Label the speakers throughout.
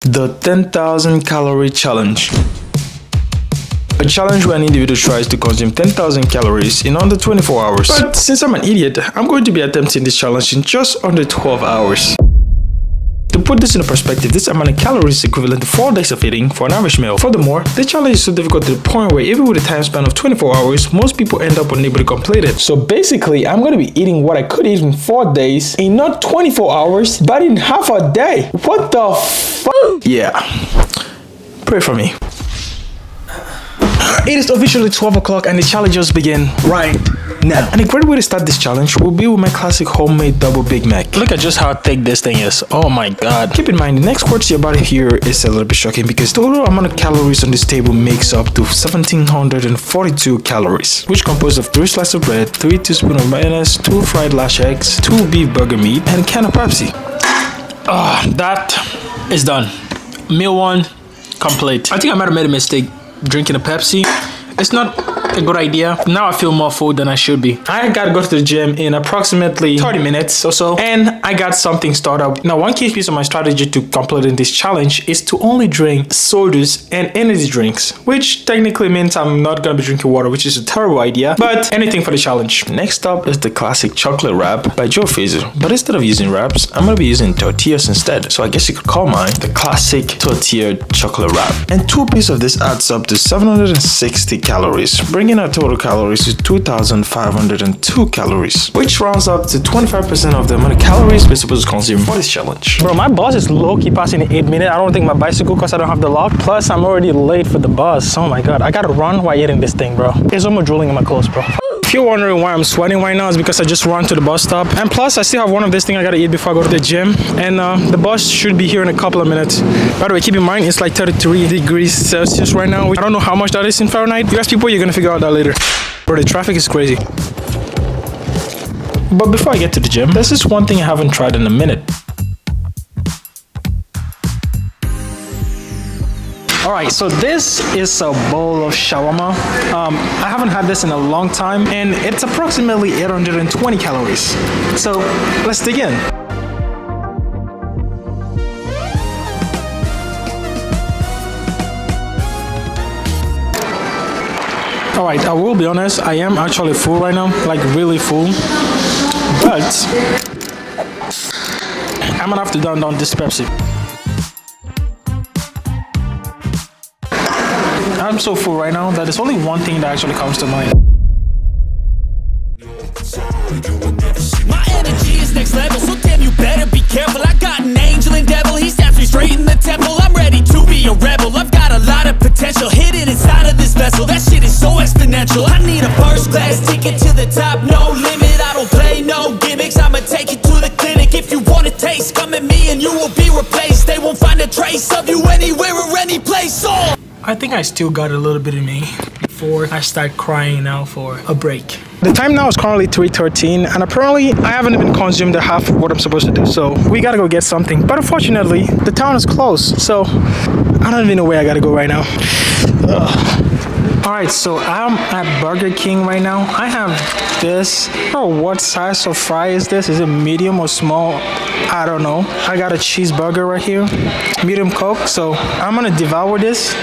Speaker 1: The 10,000 calorie challenge. A challenge where an individual tries to consume 10,000 calories in under 24 hours. But since I'm an idiot, I'm going to be attempting this challenge in just under 12 hours. To put this into perspective, this amount of calories is equivalent to 4 days of eating for an average meal. Furthermore, the challenge is so difficult to the point where even with a time span of 24 hours, most people end up unable to complete it. So basically, I'm going to be eating what I could eat in 4 days in not 24 hours, but in half a day. What the fuck? Yeah. Pray for me. It is officially 12 o'clock and the challenge just begin right now. And a great way to start this challenge will be with my classic homemade double Big Mac. Look at just how thick this thing is. Oh my god. Keep in mind, the next words you're about to hear is a little bit shocking because the total amount of calories on this table makes up to 1,742 calories, which composed of 3 slices of bread, 3 teaspoons of mayonnaise, 2 fried large eggs, 2 beef burger meat, and a can of Pepsi. That is done. Meal 1 complete. I think I might have made a mistake drinking a Pepsi. It's not a good idea. Now I feel more full than I should be. I gotta go to the gym in approximately 30 minutes or so, and I got something started up. Now, one key piece of my strategy to completing this challenge is to only drink sodas and energy drinks, which technically means I'm not gonna be drinking water, which is a terrible idea, but anything for the challenge. Next up is the classic chocolate wrap by Joe Fraser, but instead of using wraps, I'm gonna be using tortillas instead. So I guess you could call mine the classic tortilla chocolate wrap. And 2 pieces of this adds up to 760 calories, bringing our total calories to 2,502 calories, which rounds up to 25% of the amount of calories we're supposed to consume for this challenge. Bro, my bus is low-key passing in 8 minutes. I don't think my bicycle because I don't have the lock. Plus, I'm already late for the bus. Oh my god, I gotta run while eating this thing, bro. It's almost drooling in my clothes, bro. If you're wondering why I'm sweating right now, it's because I just ran to the bus stop. And plus, I still have one of this thing I gotta eat before I go to the gym. And the bus should be here in a couple of minutes. By the way, keep in mind, it's like 33 degrees Celsius right now. I don't know how much that is in Fahrenheit. You ask people, you're gonna figure out that later. Bro, the traffic is crazy. But before I get to the gym, there's this one thing I haven't tried in a minute. Alright, so this is a bowl of shawarma. I haven't had this in a long time, and it's approximately 820 calories. So let's dig in. Alright, I will be honest, I am actually full right now, like really full. But I'm gonna have to down this Pepsi. I'm so full right now that there's only one thing that actually comes to mind.
Speaker 2: My energy is next level, so damn you better be careful. I got an angel and devil, he stabs me straight in the temple. I'm ready to be a rebel, I've got a lot of potential hidden inside of this vessel. That shit is so exponential. I need a first class ticket to the top, no limit. I don't play no gimmicks, I'ma take you to the clinic. If you want a taste, come at me and you will be replaced. They won't find a trace of you anywhere or any place.
Speaker 1: I think I still got a little bit in me before I start crying now for a break. The time now is currently 3:13, and apparently I haven't even consumed the half of what I'm supposed to do, so we gotta go get something. But unfortunately, the town is closed, so I don't even know where I gotta go right now. Alright, so I'm at Burger King right now. I have this. Oh, what size of fry is this? Is it medium or small? I don't know. I got a cheeseburger right here, medium Coke, so I'm gonna devour this.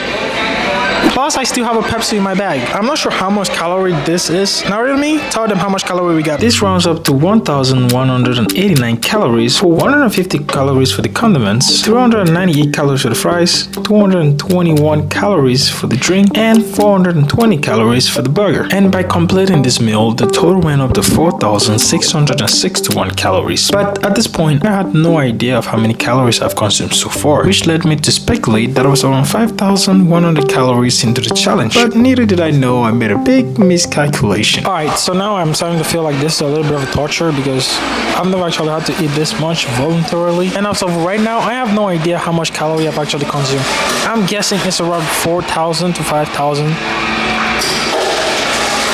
Speaker 1: Plus, I still have a Pepsi in my bag. I'm not sure how much calorie this is. Now, really, tell them how much calorie we got. This rounds up to 1,189 calories, 150 calories for the condiments, 398 calories for the fries, 221 calories for the drink, and 420 calories for the burger. And by completing this meal, the total went up to 4,661 calories. But at this point, I had no idea of how many calories I've consumed so far, which led me to speculate that I was around 5,100 calories into the challenge, but neither did I know I made a big miscalculation. Alright, so now I'm starting to feel like this is a little bit of a torture because I've never actually had to eat this much voluntarily, and as of right now I have no idea how much calorie I've actually consumed. I'm guessing it's around 4,000 to 5,000.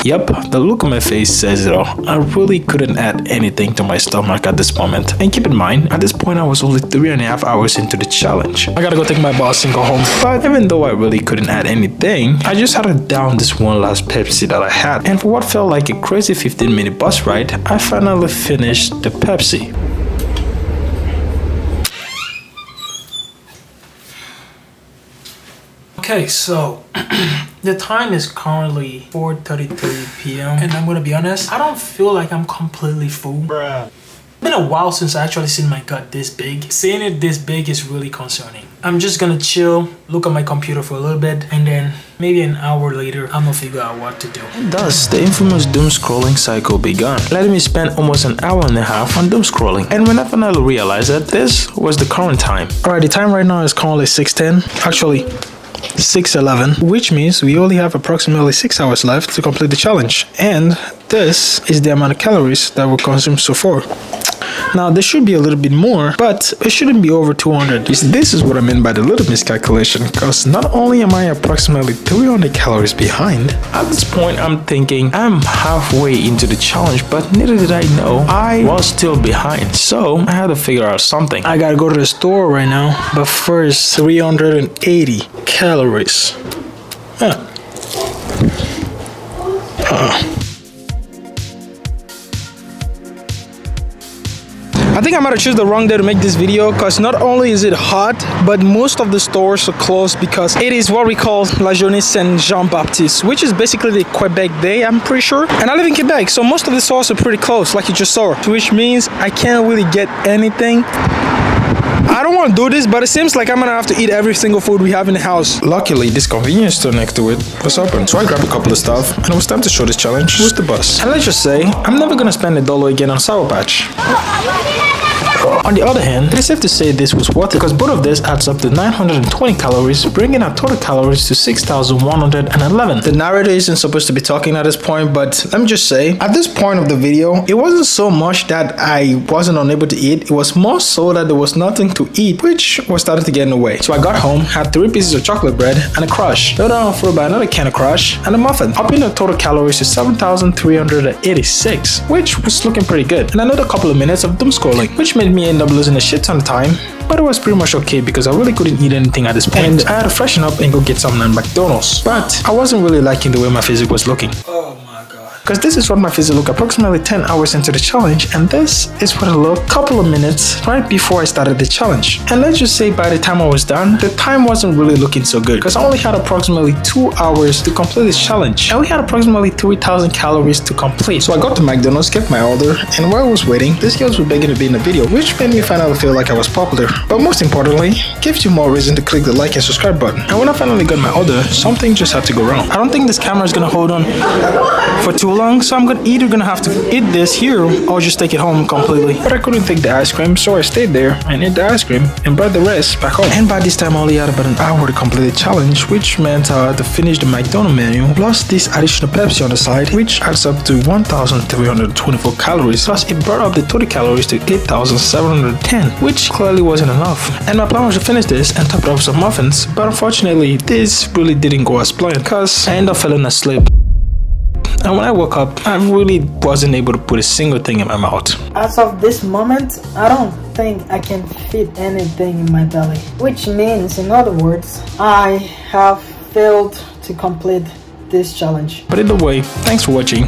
Speaker 1: Yep, the look on my face says it all. I really couldn't add anything to my stomach at this moment. And keep in mind, at this point I was only 3.5 hours into the challenge. I gotta go take my bus and go home. But even though I really couldn't add anything, I just had to down this one last Pepsi that I had. And for what felt like a crazy 15-minute bus ride, I finally finished the Pepsi. Okay, so the time is currently 4:33 p.m. and I'm gonna be honest, I don't feel like I'm completely full. Bruh. It's been a while since I actually seen my gut this big. Seeing it this big is really concerning. I'm just gonna chill, look at my computer for a little bit, and then maybe an hour later, I'm gonna figure out what to do. And thus, the infamous doom scrolling cycle began, letting me spend almost an hour and a half on doom scrolling. And when I finally realized that this was the current time. Alright, the time right now is currently 6:10. Actually, 6:11, which means we only have approximately 6 hours left to complete the challenge. And this is the amount of calories that we consumed so far. Now, there should be a little bit more, but it shouldn't be over 200. This is what I mean by the little miscalculation, because not only am I approximately 300 calories behind, at this point I'm thinking I'm halfway into the challenge, but little did I know I was still behind. So I had to figure out something. I gotta go to the store right now, but first 380 calories. I think I might have chosen the wrong day to make this video, because not only is it hot, but most of the stores are closed because it is what we call La Journée Saint-Jean-Baptiste, which is basically the Quebec Day, I'm pretty sure. And I live in Quebec, so most of the stores are pretty close, like you just saw, which means I can't really get anything. I don't want to do this, but it seems like I'm gonna have to eat every single food we have in the house. Luckily, this convenience store next to it was open, so I grabbed a couple of stuff, and it was time to show this challenge with the bus. And let's just say, I'm never gonna spend $1 again on Sour Patch. On the other hand, it is safe to say this was worth it, because both of this adds up to 920 calories, bringing our total calories to 6,111. The narrator isn't supposed to be talking at this point, but let me just say, at this point of the video, it wasn't so much that I wasn't unable to eat, it was more so that there was nothing to eat, which was starting to get in the way. So I got home, had 3 pieces of chocolate bread and a crush, later on followed by another can of crush and a muffin, upping the total calories to 7,386, which was looking pretty good. And another couple of minutes of doom scrolling, which made me end up losing a shit ton of time, but it was pretty much okay because I really couldn't eat anything at this point. And I had to freshen up and go get something at McDonald's. But I wasn't really liking the way my physique was looking. Oh my god. Because this is what my physique looked approximately 10 hours into the challenge, and this is what it looked a couple of minutes right before I started the challenge. And let's just say by the time I was done, the time wasn't really looking so good because I only had approximately 2 hours to complete this challenge. And we had approximately 3,000 calories to complete. So I got to McDonald's, kept my order, and while I was waiting, these girls were begging to be in the video, which made me finally feel like I was popular. But most importantly, gives you more reason to click the like and subscribe button. And when I finally got my order, something just had to go wrong. I don't think this camera is gonna hold on for too long, so I'm either gonna have to eat this here or just take it home completely. But I couldn't take the ice cream, so I stayed there and ate the ice cream and brought the rest back home. And by this time I only had about an hour to complete the challenge, which meant I had to finish the McDonald's menu plus this additional Pepsi on the side, which adds up to 1,324 calories, plus it brought up the total calories to 8,710, which clearly wasn't enough. And my plan was to finish this and top it up with some muffins, but unfortunately this really didn't go as planned because I ended up falling asleep. And when I woke up, I really wasn't able to put a single thing in my mouth.
Speaker 3: As of this moment, I don't think I can fit anything in my belly. Which means, in other words, I have failed to complete this challenge.
Speaker 1: But either way, thanks for watching.